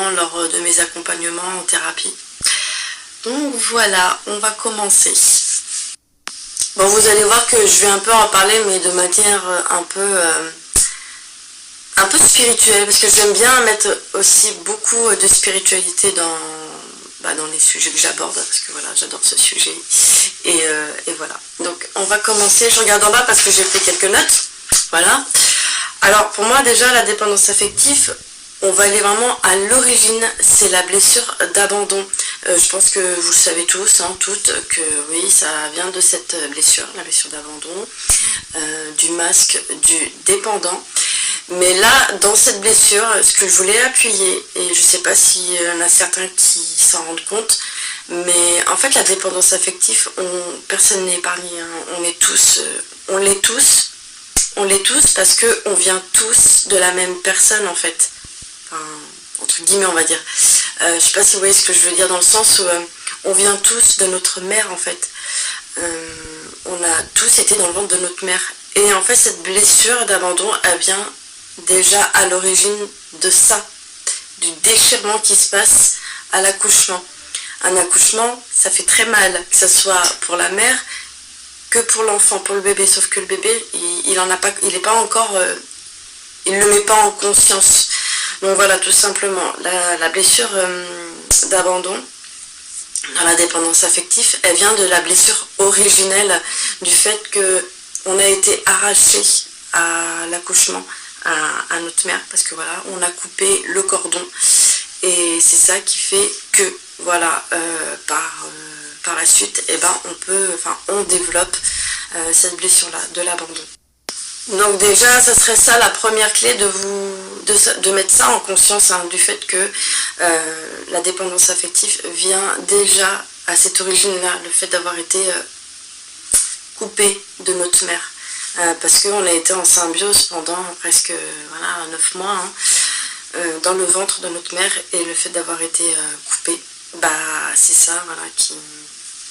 souvent lors de mes accompagnements en thérapie. Donc voilà, on va commencer. Bon, vous allez voir que je vais un peu en parler, mais de manière un peu spirituelle, parce que j'aime bien mettre aussi beaucoup de spiritualité dans les sujets que j'aborde, parce que voilà, j'adore ce sujet. Et voilà. Donc on va commencer, je regarde en bas parce que j'ai fait quelques notes. Voilà. Alors pour moi déjà, la dépendance affective, on va aller vraiment à l'origine, c'est la blessure d'abandon. Je pense que vous le savez tous, toutes, que oui, ça vient de cette blessure, la blessure d'abandon, du masque du dépendant. Mais là, dans cette blessure, ce que je voulais appuyer, et je ne sais pas s'il y en a certains qui s'en rendent compte, mais en fait la dépendance affective, personne n'est épargné, on l'est tous parce qu'on vient tous de la même personne en fait, enfin, entre guillemets on va dire. Je ne sais pas si vous voyez ce que je veux dire, dans le sens où on vient tous de notre mère en fait. On a tous été dans le ventre de notre mère. Et en fait cette blessure d'abandon, elle vient déjà à l'origine de ça, du déchirement qui se passe à l'accouchement. Un accouchement, ça fait très mal, que ce soit pour la mère que pour l'enfant, pour le bébé, sauf que le bébé, il ne le met pas en conscience. Donc voilà, tout simplement, la blessure d'abandon dans la dépendance affective, elle vient de la blessure originelle, du fait qu'on a été arraché à l'accouchement, à notre mère, parce que voilà, on a coupé le cordon, et c'est ça qui fait que voilà, par la suite, on développe cette blessure-là, de l'abandon. Donc déjà, ça serait ça la première clé, de mettre ça en conscience, du fait que la dépendance affective vient déjà à cette origine-là, le fait d'avoir été coupé de notre mère. Parce qu'on a été en symbiose pendant presque 9 mois dans le ventre de notre mère, et le fait d'avoir été coupé, c'est ça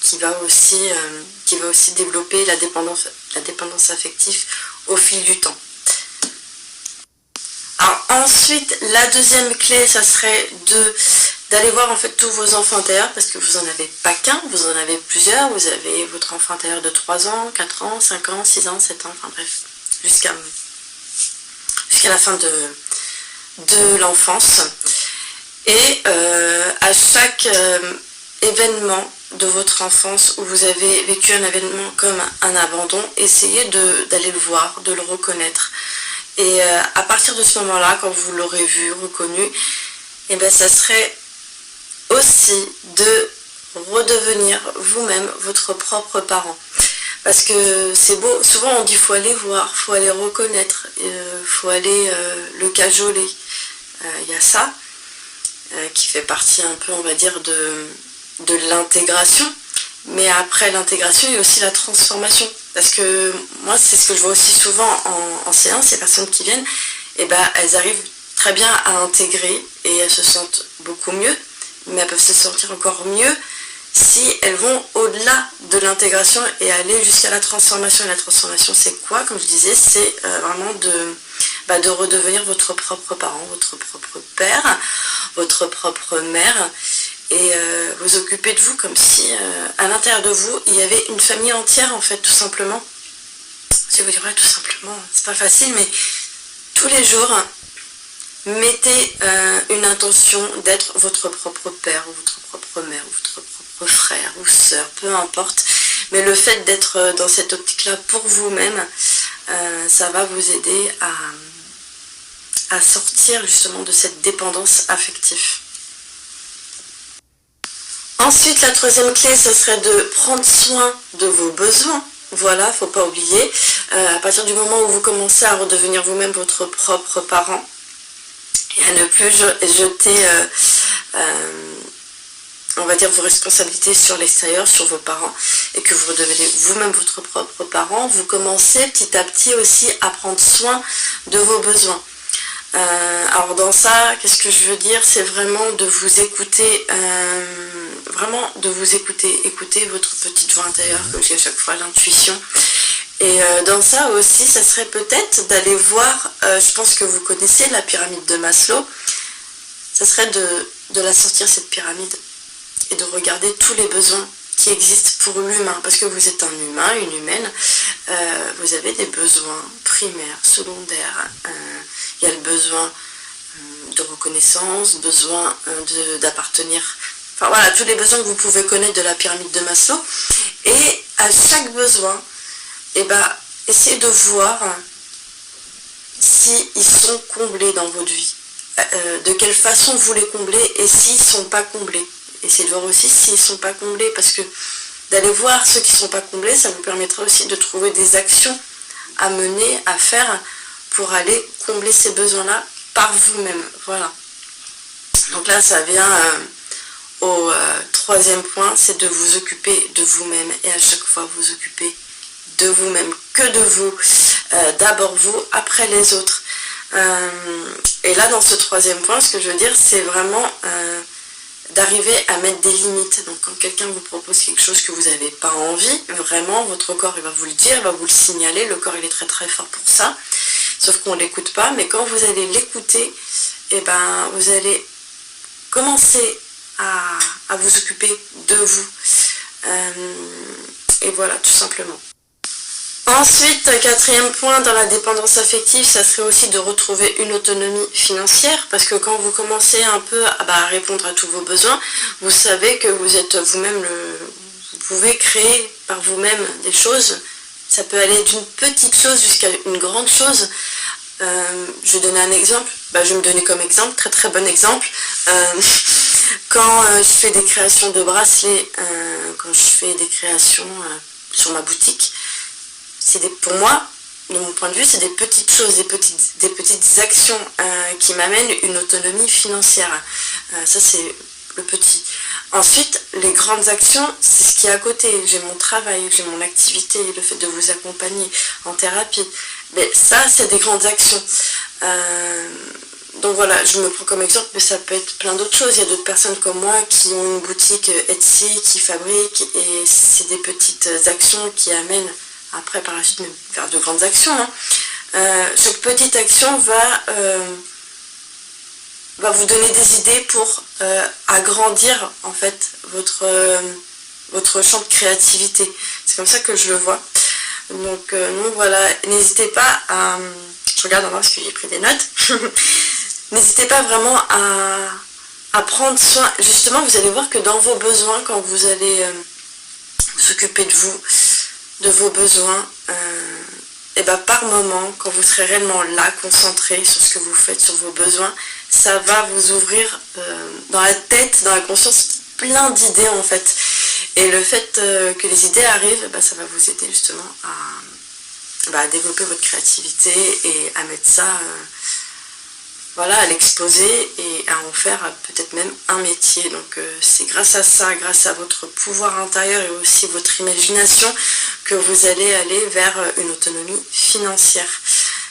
qui va aussi développer la dépendance affective au fil du temps. Alors ensuite, la deuxième clé, ça serait d'aller voir en fait tous vos enfants intérieurs, parce que vous n'en avez pas qu'un, vous en avez plusieurs. Vous avez votre enfant intérieur de 3 ans, 4 ans, 5 ans, 6 ans, 7 ans, enfin bref, jusqu'à la fin de l'enfance. Et à chaque événement de votre enfance où vous avez vécu un événement comme un abandon, essayez d'aller le voir, de le reconnaître. Et à partir de ce moment-là, quand vous l'aurez vu, reconnu, ça serait aussi de redevenir vous-même votre propre parent. Parce que c'est beau, souvent on dit faut aller voir, faut aller reconnaître, faut aller le cajoler. Il y a ça qui fait partie un peu, on va dire, de l'intégration. Mais après l'intégration, il y a aussi la transformation. Parce que moi, c'est ce que je vois aussi souvent en séance, les personnes qui viennent, elles arrivent très bien à intégrer et elles se sentent beaucoup mieux, mais elles peuvent se sentir encore mieux si elles vont au-delà de l'intégration et aller jusqu'à la transformation. Et la transformation, c'est quoi? Comme je disais, c'est vraiment de redevenir votre propre parent, votre propre père, votre propre mère, et vous occuper de vous comme si à l'intérieur de vous, il y avait une famille entière, en fait, tout simplement. Si vous direz, tout simplement, c'est pas facile, mais tous les jours, mettez une intention d'être votre propre père, ou votre propre mère, ou votre propre frère, ou sœur, peu importe. Mais le fait d'être dans cette optique-là pour vous-même, ça va vous aider à sortir justement de cette dépendance affective. Ensuite, la troisième clé, ce serait de prendre soin de vos besoins. Voilà, faut pas oublier. À partir du moment où vous commencez à redevenir vous-même votre propre parent, et à ne plus jeter, on va dire, vos responsabilités sur l'extérieur, sur vos parents, et que vous redevenez vous-même votre propre parent, vous commencez petit à petit aussi à prendre soin de vos besoins. Alors dans ça, qu'est-ce que je veux dire? C'est vraiment de vous écouter, écouter votre petite voix intérieure, comme je dis à chaque fois, l'intuition. Et dans ça aussi, ça serait peut-être d'aller voir, je pense que vous connaissez la pyramide de Maslow. ça serait de la sortir, cette pyramide, et de regarder tous les besoins qui existent pour l'humain, parce que vous êtes un humain, une humaine, vous avez des besoins primaires, secondaires, il y a le besoin de reconnaissance, besoin d'appartenir, enfin voilà, tous les besoins que vous pouvez connaître de la pyramide de Maslow, et à chaque besoin, essayez de voir s'ils sont comblés dans votre vie, de quelle façon vous les comblez, et s'ils ne sont pas comblés. Essayez de voir aussi s'ils ne sont pas comblés, parce que d'aller voir ceux qui ne sont pas comblés, ça vous permettra aussi de trouver des actions à mener, à faire, pour aller combler ces besoins-là par vous-même. Voilà. Donc là, ça vient au troisième point, c'est de vous occuper de vous-même, et à chaque fois vous occuper de vous-même, que de vous. D'abord vous, après les autres. Et là, dans ce troisième point, ce que je veux dire, c'est vraiment d'arriver à mettre des limites. Donc quand quelqu'un vous propose quelque chose que vous n'avez pas envie, vraiment, votre corps il va vous le dire, il va vous le signaler, le corps il est très très fort pour ça, sauf qu'on ne l'écoute pas, mais quand vous allez l'écouter, vous allez commencer à vous occuper de vous. Et voilà, tout simplement. Ensuite, quatrième point dans la dépendance affective, ça serait aussi de retrouver une autonomie financière, parce que quand vous commencez un peu à répondre à tous vos besoins, vous savez que vous êtes vous-même, vous pouvez créer par vous-même des choses. Ça peut aller d'une petite chose jusqu'à une grande chose. Je vais donner un exemple, je vais me donner comme exemple, très très bon exemple. Quand je fais des créations de bracelets, quand je fais des créations sur ma boutique, pour moi, de mon point de vue, c'est des petites choses, des petites actions qui m'amènent une autonomie financière. Ça, c'est le petit. Ensuite, les grandes actions, c'est ce qui est à côté. J'ai mon travail, j'ai mon activité, le fait de vous accompagner en thérapie. Mais ça, c'est des grandes actions. Donc voilà, je me prends comme exemple, mais ça peut être plein d'autres choses. Il y a d'autres personnes comme moi qui ont une boutique Etsy, qui fabriquent, et c'est des petites actions qui amènent après par la suite faire de grandes actions. Chaque petite action va vous donner des idées pour agrandir en fait votre champ de créativité. C'est comme ça que je le vois. Donc voilà, n'hésitez pas à... Je regarde en bas parce que j'ai pris des notes. N'hésitez pas vraiment à prendre soin. Justement, vous allez voir que dans vos besoins, quand vous allez vous occuper de vous, de vos besoins, par moment, quand vous serez réellement là, concentré sur ce que vous faites, sur vos besoins, ça va vous ouvrir dans la tête, dans la conscience, plein d'idées en fait. Et le fait que les idées arrivent, ça va vous aider justement à développer votre créativité et à mettre ça, à l'exposer et à en faire peut-être même un métier. Donc c'est grâce à ça, grâce à votre pouvoir intérieur et aussi votre imagination, que vous allez aller vers une autonomie financière.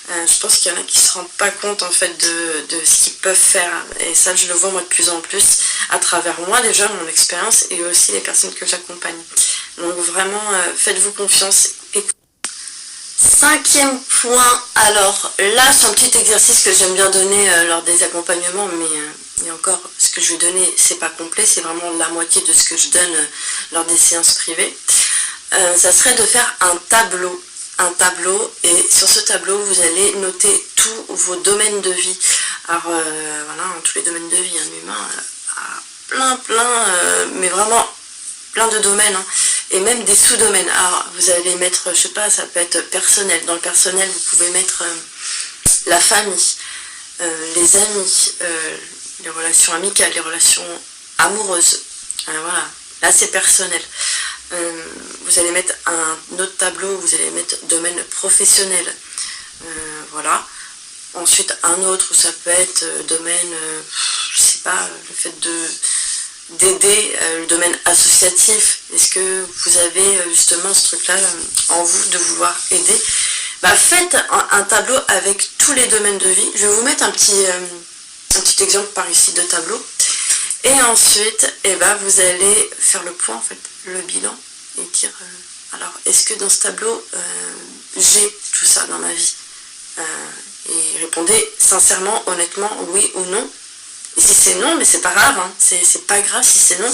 Je pense qu'il y en a qui ne se rendent pas compte en fait de ce qu'ils peuvent faire, et ça je le vois moi de plus en plus à travers moi déjà, mon expérience, et aussi les personnes que j'accompagne. Donc vraiment faites-vous confiance. Cinquième point, alors là c'est un petit exercice que j'aime bien donner lors des accompagnements, mais encore ce que je vais donner c'est pas complet, c'est vraiment la moitié de ce que je donne lors des séances privées. Ça serait de faire un tableau, et sur ce tableau vous allez noter tous vos domaines de vie. Alors tous les domaines de vie, un humain a plein, mais vraiment plein de domaines, et même des sous-domaines. Alors vous allez mettre, je sais pas, ça peut être personnel. Dans le personnel vous pouvez mettre la famille, les amis, les relations amicales, les relations amoureuses. Voilà, là c'est personnel. Vous allez mettre un autre tableau, vous allez mettre domaine professionnel, voilà. Ensuite un autre où ça peut être domaine, je sais pas, le fait d'aider, le domaine associatif. Est-ce que vous avez justement ce truc là en vous de vouloir aider? Faites un tableau avec tous les domaines de vie. Je vais vous mettre un petit exemple par ici de tableau. Et ensuite, vous allez faire le point, en fait, le bilan, et dire, alors, est-ce que dans ce tableau, j'ai tout ça dans ma vie? Et répondez sincèrement, honnêtement, oui ou non. Et si c'est non, mais c'est pas grave, hein. C'est pas grave si c'est non,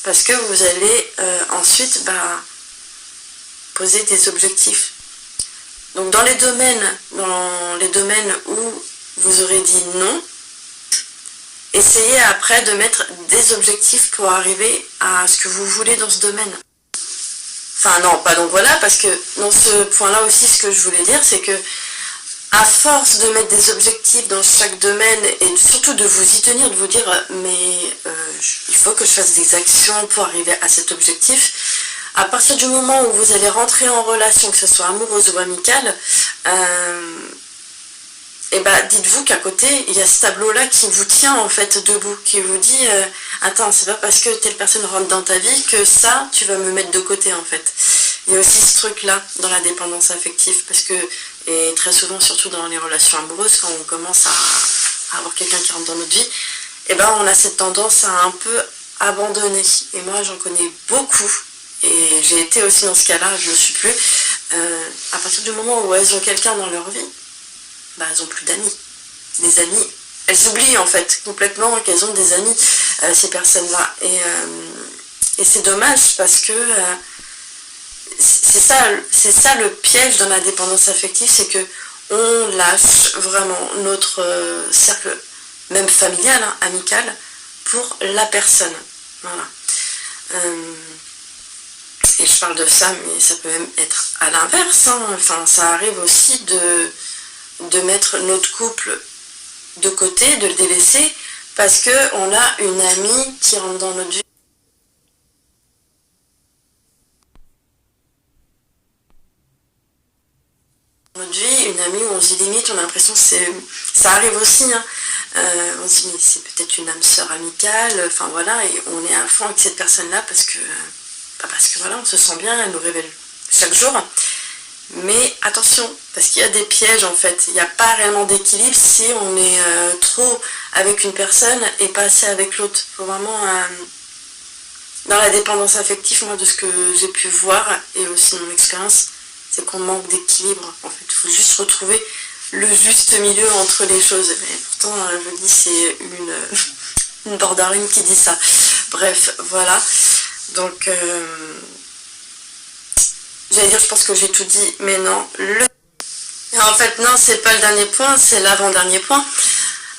parce que vous allez ensuite poser des objectifs. Donc dans les domaines où vous aurez dit non, essayez après de mettre des objectifs pour arriver à ce que vous voulez dans ce domaine. Enfin non, pas donc voilà, parce que dans ce point-là aussi, ce que je voulais dire, c'est que à force de mettre des objectifs dans chaque domaine et surtout de vous y tenir, de vous dire mais il faut que je fasse des actions pour arriver à cet objectif, à partir du moment où vous allez rentrer en relation, que ce soit amoureuse ou amicale, et dites-vous qu'à côté, il y a ce tableau-là qui vous tient en fait debout, qui vous dit attends, c'est pas parce que telle personne rentre dans ta vie que ça, tu vas me mettre de côté en fait. Il y a aussi ce truc-là dans la dépendance affective, parce que, et très souvent, surtout dans les relations amoureuses, quand on commence à avoir quelqu'un qui rentre dans notre vie, on a cette tendance à un peu abandonner. Et moi, j'en connais beaucoup, et j'ai été aussi dans ce cas-là, je ne suis plus. À partir du moment où elles ont quelqu'un dans leur vie, elles n'ont plus d'amis. Des amis, elles oublient en fait complètement qu'elles ont des amis, ces personnes-là. Et c'est dommage parce que c'est ça le piège dans la dépendance affective, c'est que on lâche vraiment notre cercle, même familial, hein, amical, pour la personne. Voilà. Et je parle de ça, mais ça peut même être à l'inverse, hein. Enfin, ça arrive aussi de mettre notre couple de côté, de le délaisser, parce qu'on a une amie qui rentre dans notre vie. Une amie où on se dit limite, on a l'impression que ça arrive aussi, hein. On se dit mais c'est peut-être une âme sœur amicale, enfin voilà, et on est à fond avec cette personne-là parce que voilà, on se sent bien, elle nous révèle chaque jour. Mais attention, parce qu'il y a des pièges en fait, il n'y a pas réellement d'équilibre si on est trop avec une personne et pas assez avec l'autre. Il faut vraiment, dans la dépendance affective, moi de ce que j'ai pu voir et aussi de mon expérience, c'est qu'on manque d'équilibre. En fait, il faut juste retrouver le juste milieu entre les choses. Et pourtant, je dis, c'est une borderline qui dit ça. Bref, voilà. Donc, j'allais dire, je pense que j'ai tout dit, mais non. Et en fait, non, c'est pas le dernier point, c'est l'avant-dernier point.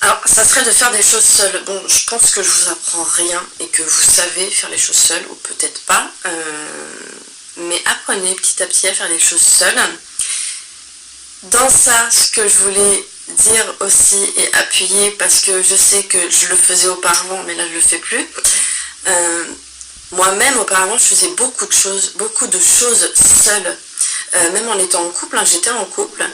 Alors, ça serait de faire des choses seules. Bon, je pense que je vous apprends rien et que vous savez faire les choses seules, ou peut-être pas. Mais apprenez petit à petit à faire les choses seules. Dans ça, ce que je voulais dire aussi et appuyer, parce que je sais que je le faisais auparavant, mais là je le fais plus. Moi-même, auparavant, je faisais beaucoup de choses seule. Même en étant en couple, hein, j'étais en couple,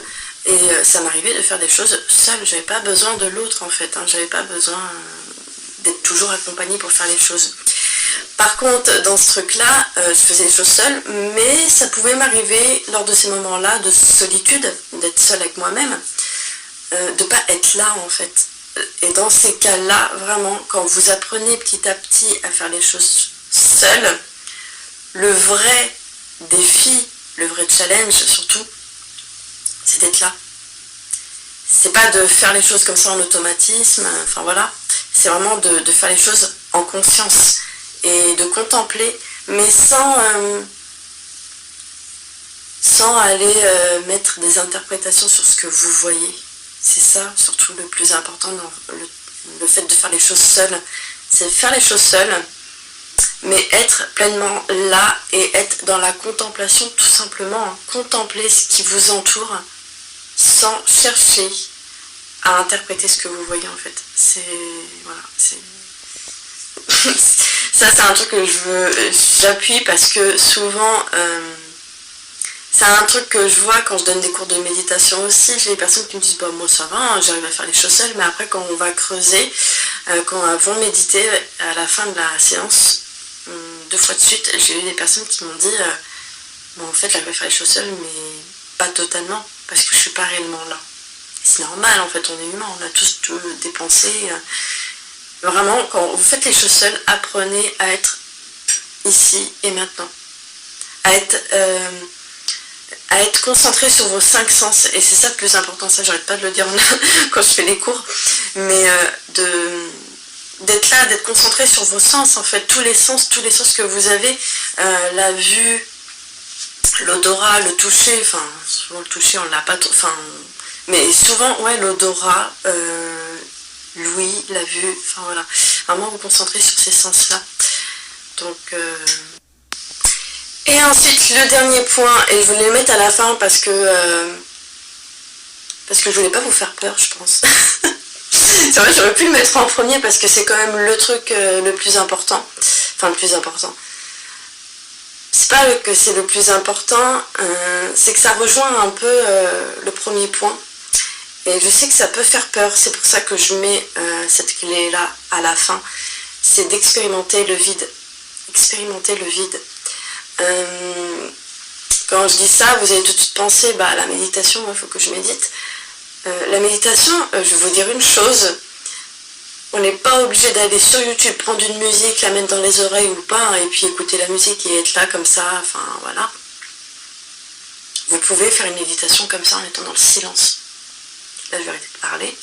et ça m'arrivait de faire des choses seule. J'avais pas besoin de l'autre en fait, hein. J'avais pas besoin d'être toujours accompagnée pour faire les choses. Par contre, dans ce truc-là, je faisais les choses seule, mais ça pouvait m'arriver lors de ces moments-là de solitude, d'être seule avec moi-même, de pas être là en fait. Et dans ces cas-là, vraiment, quand vous apprenez petit à petit à faire les choses seule, le vrai défi, le vrai challenge surtout, c'est d'être là. C'est pas de faire les choses comme ça en automatisme, enfin voilà, c'est vraiment de faire les choses en conscience et de contempler, mais sans aller mettre des interprétations sur ce que vous voyez. C'est ça surtout le plus important dans le fait de faire les choses seules, c'est faire les choses seules, mais être pleinement là et être dans la contemplation, tout simplement, hein. Contempler ce qui vous entoure sans chercher à interpréter ce que vous voyez en fait. Ça c'est un truc que j'appuie parce que souvent c'est un truc que je vois quand je donne des cours de méditation aussi. J'ai des personnes qui me disent moi ça va, hein, j'arrive à faire les choses seules, mais après quand on va creuser, quand elles vont méditer à la fin de la séance, 2 fois de suite, j'ai eu des personnes qui m'ont dit en fait j'arrive à faire les choses seules, mais pas totalement, parce que je suis pas réellement là. C'est normal en fait, on est humain, on a tous des pensées. Vraiment, quand vous faites les choses seules, apprenez à être ici et maintenant. À être concentré sur vos 5 sens. Et c'est ça le plus important, ça j'arrête pas de le dire quand je fais les cours. Mais d'être là, d'être concentré sur vos sens en fait, tous les sens que vous avez, la vue, l'odorat, le toucher, enfin souvent le toucher on l'a pas trop, enfin mais souvent ouais l'odorat, l'ouïe, la vue, enfin voilà, vraiment vous concentrer sur ces sens là. Donc et ensuite le dernier point, et je voulais le mettre à la fin parce que je voulais pas vous faire peur je pense. C'est vrai, j'aurais pu le mettre en premier parce que c'est quand même le truc le plus important. Enfin, le plus important. C'est pas que c'est le plus important, c'est que ça rejoint un peu le premier point. Et je sais que ça peut faire peur, c'est pour ça que je mets cette clé-là à la fin. C'est d'expérimenter le vide. Expérimenter le vide. Quand je dis ça, vous allez tout de suite penser à la méditation, il faut que je médite. La méditation, je vais vous dire une chose, on n'est pas obligé d'aller sur YouTube, prendre une musique, la mettre dans les oreilles ou pas, et puis écouter la musique et être là comme ça, enfin voilà. Vous pouvez faire une méditation comme ça en étant dans le silence. Là je vais arrêter de parler.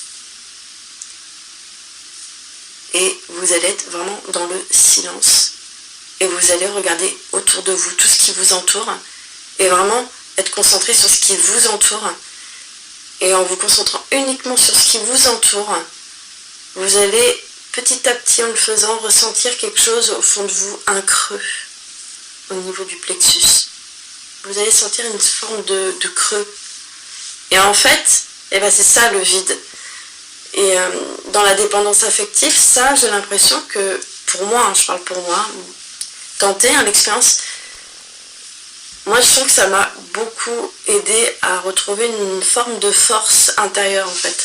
Et vous allez être vraiment dans le silence. Et vous allez regarder autour de vous tout ce qui vous entoure, et vraiment être concentré sur ce qui vous entoure. Et en vous concentrant uniquement sur ce qui vous entoure, vous allez petit à petit en le faisant ressentir quelque chose au fond de vous, un creux au niveau du plexus. Vous allez sentir une forme de creux. Et en fait, c'est ça le vide. Et dans la dépendance affective, ça j'ai l'impression que, pour moi, je parle pour moi, tenter l'expérience, moi je sens que ça m'a beaucoup aidé à retrouver une forme de force intérieure en fait.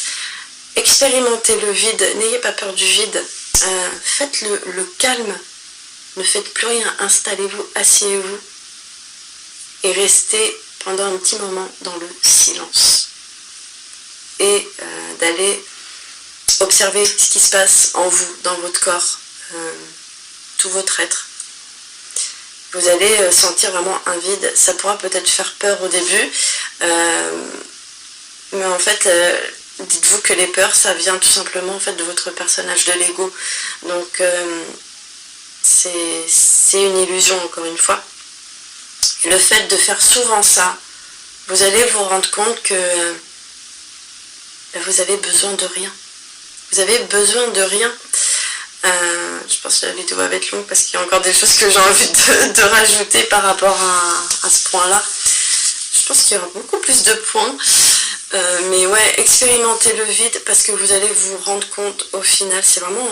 Expérimentez le vide, n'ayez pas peur du vide, faites le calme, ne faites plus rien, installez-vous, asseyez-vous et restez pendant un petit moment dans le silence. Et d'aller observer ce qui se passe en vous, dans votre corps, tout votre être. Vous allez sentir vraiment un vide. Ça pourra peut-être faire peur au début, mais en fait, dites-vous que les peurs, ça vient tout simplement en fait de votre personnage, de l'ego. Donc, c'est une illusion encore une fois. Et le fait de faire souvent ça, vous allez vous rendre compte que vous avez besoin de rien. Vous avez besoin de rien. Je pense que la vidéo va être longue parce qu'il y a encore des choses que j'ai envie de rajouter par rapport à ce point-là. Je pense qu'il y aura beaucoup plus de points. Mais ouais, expérimentez le vide parce que vous allez vous rendre compte au final, c'est vraiment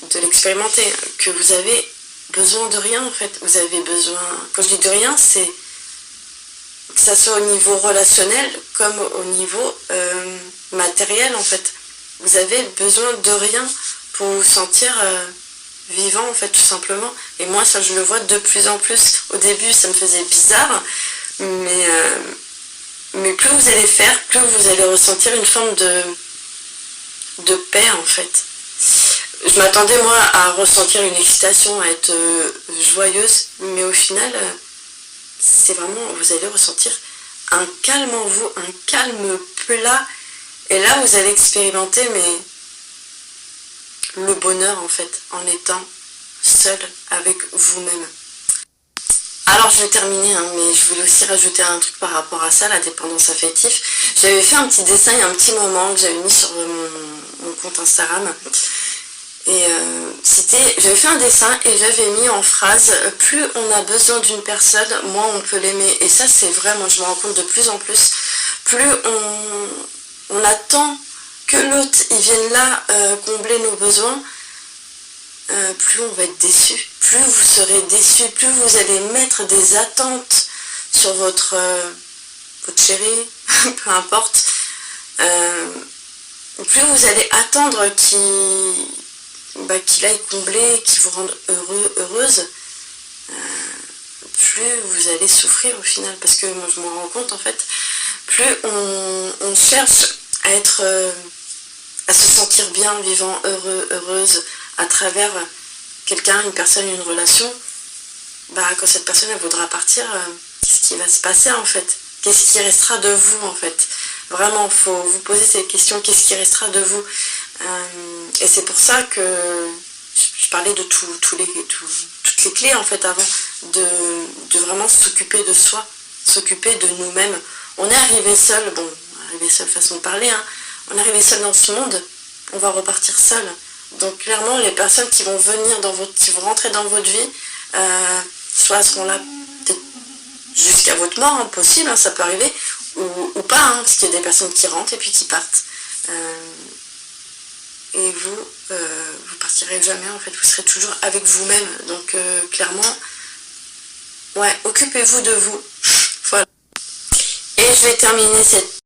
de l'expérimenter, que vous avez besoin de rien en fait. Vous avez besoin, quand je dis de rien, c'est que ça soit au niveau relationnel comme au niveau matériel en fait. Vous avez besoin de rien pour vous sentir vivant en fait tout simplement. Et moi ça je le vois de plus en plus. Au début ça me faisait bizarre, mais plus vous allez faire, plus vous allez ressentir une forme de paix en fait. Je m'attendais moi à ressentir une excitation, à être joyeuse, mais au final c'est vraiment, vous allez ressentir un calme en vous, un calme plat, et là vous allez expérimenter le bonheur en fait, en étant seul avec vous-même. Alors je vais terminer, mais je voulais aussi rajouter un truc par rapport à ça, la dépendance affective. J'avais fait un petit dessin il y a un petit moment que j'avais mis sur mon compte Instagram. Et j'avais fait un dessin et j'avais mis en phrase « Plus on a besoin d'une personne, moins on peut l'aimer ». Et ça c'est vrai, moi je me rends compte de plus en plus. Plus on attend que l'autre il vienne là combler nos besoins, plus on va être déçu, plus vous serez déçu, plus vous allez mettre des attentes sur votre chéri, peu importe, plus vous allez attendre qu'il aille combler, qu'il vous rende heureux, heureuse, plus vous allez souffrir au final, parce que moi je me rends compte en fait, plus on cherche à être, à se sentir bien, vivant, heureux, heureuse, à travers quelqu'un, une personne, une relation, quand cette personne elle voudra partir, qu'est-ce qui va se passer en fait? Qu'est-ce qui restera de vous en fait? Vraiment, il faut vous poser cette question, qu'est-ce qui restera de vous? Et c'est pour ça que parlais de toutes les clés en fait avant, de vraiment s'occuper de soi, s'occuper de nous-mêmes. On est arrivé seul, bon, arrivé seul façon de parler, hein, on est arrivé seul dans ce monde, on va repartir seul. Donc clairement, les personnes qui vont venir qui vont rentrer dans votre vie, soit seront là peut-être jusqu'à votre mort, hein, possible, hein, ça peut arriver, ou pas, hein, parce qu'il y a des personnes qui rentrent et puis qui partent. Et vous partirez jamais, en fait, vous serez toujours avec vous-même. Donc clairement, ouais, occupez-vous de vous. Voilà. Et je vais terminer cette